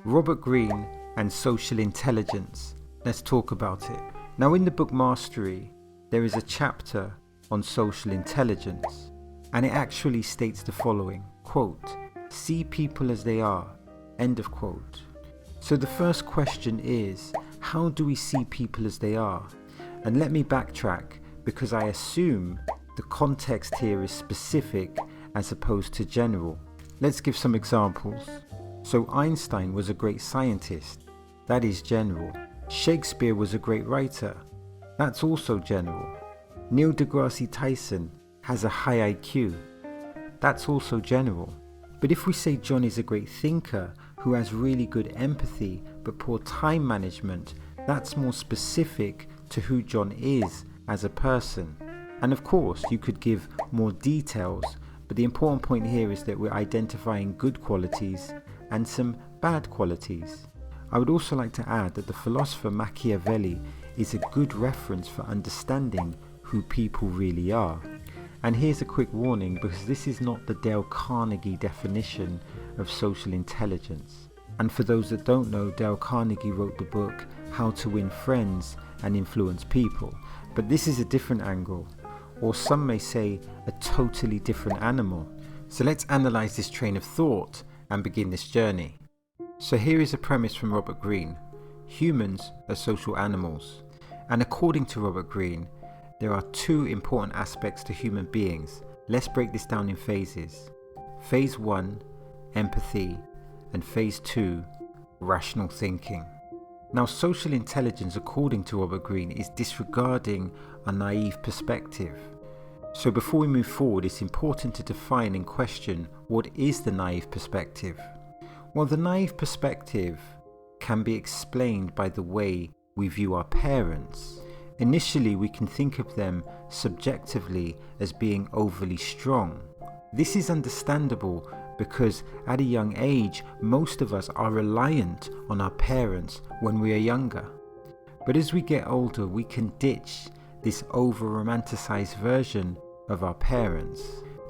Robert Greene and social intelligence. Let's talk about it. Now, in the book Mastery, there is a chapter on social intelligence, and it actually states the following, quote, "See people as they are," end of quote. So the first question is, how do we see people as they are? And let me backtrack, because I assume the context here is specific as opposed to general. Let's give some examples. So Einstein was a great scientist. That is general. Shakespeare was a great writer. That's also general. Neil deGrasse Tyson has a high IQ. That's also general. But if we say John is a great thinker who has really good empathy but poor time management, that's more specific to who John is as a person. And of course, you could give more details, but the important point here is that we're identifying good qualities and some bad qualities. I would also like to add that the philosopher Machiavelli is a good reference for understanding who people really are. And here's a quick warning, because this is not the Dale Carnegie definition of social intelligence. And for those that don't know, Dale Carnegie wrote the book How to Win Friends and Influence People. But this is a different angle, or some may say a totally different animal. So let's analyze this train of thought and begin this journey. So here is a premise from Robert Greene. Humans are social animals. And according to Robert Greene, there are two important aspects to human beings. Let's break this down in phases. Phase 1, empathy, and phase 2, rational thinking. Now, social intelligence, according to Robert Greene, is disregarding a naive perspective. So before we move forward, it's important to define and question what is the naive perspective. Well, the naive perspective can be explained by the way we view our parents. Initially, we can think of them subjectively as being overly strong. This is understandable because at a young age, most of us are reliant on our parents when we are younger. But as we get older, we can ditch this over-romanticized version of our parents.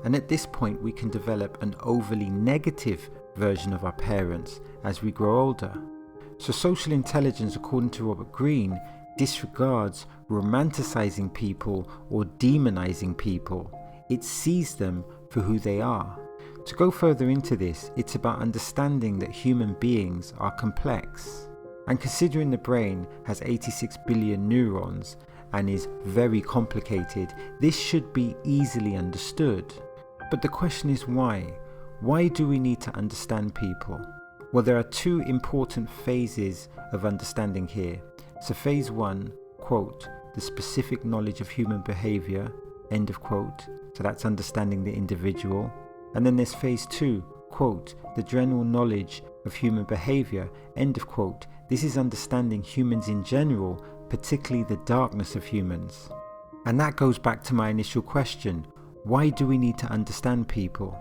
And at this point, we can develop an overly negative version of our parents as we grow older. So social intelligence, according to Robert Greene, disregards romanticizing people or demonizing people. It sees them for who they are. To go further into this, it's about understanding that human beings are complex. And considering the brain has 86 billion neurons and is very complicated, this should be easily understood. But the question is why? Why do we need to understand people? Well, there are two important phases of understanding here. So phase 1, quote, the specific knowledge of human behavior, end of quote. So that's understanding the individual. And then there's phase 2, quote, the general knowledge of human behavior, end of quote. This is understanding humans in general, particularly the darkness of humans. And that goes back to my initial question. Why do we need to understand people?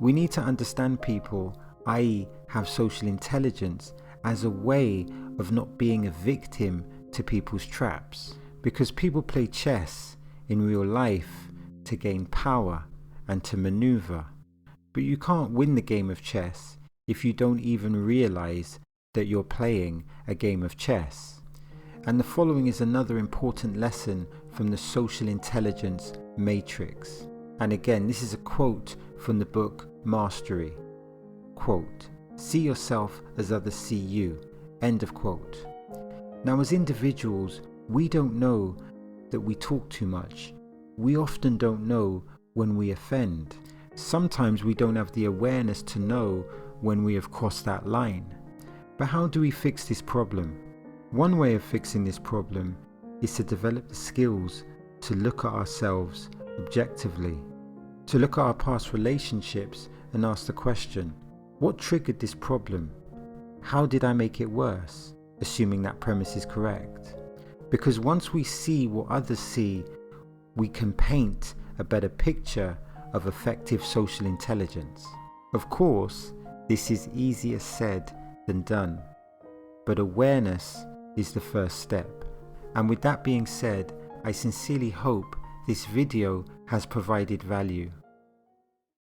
We need to understand people, i.e. have social intelligence, as a way of not being a victim to people's traps. Because people play chess in real life to gain power and to maneuver. But you can't win the game of chess if you don't even realize that you're playing a game of chess. And the following is another important lesson from the social intelligence matrix. And again, this is a quote from the book Mastery. Quote, "See yourself as others see you," end of quote. Now, as individuals, we don't know that we talk too much. We often don't know when we offend. Sometimes we don't have the awareness to know when we have crossed that line. But how do we fix this problem? One way of fixing this problem is to develop the skills to look at ourselves objectively, to look at our past relationships and ask the question, what triggered this problem? How did I make it worse? Assuming that premise is correct. Because once we see what others see, we can paint a better picture of effective social intelligence. Of course, this is easier said than done, but awareness is the first step. And with that being said, I sincerely hope this video has provided value.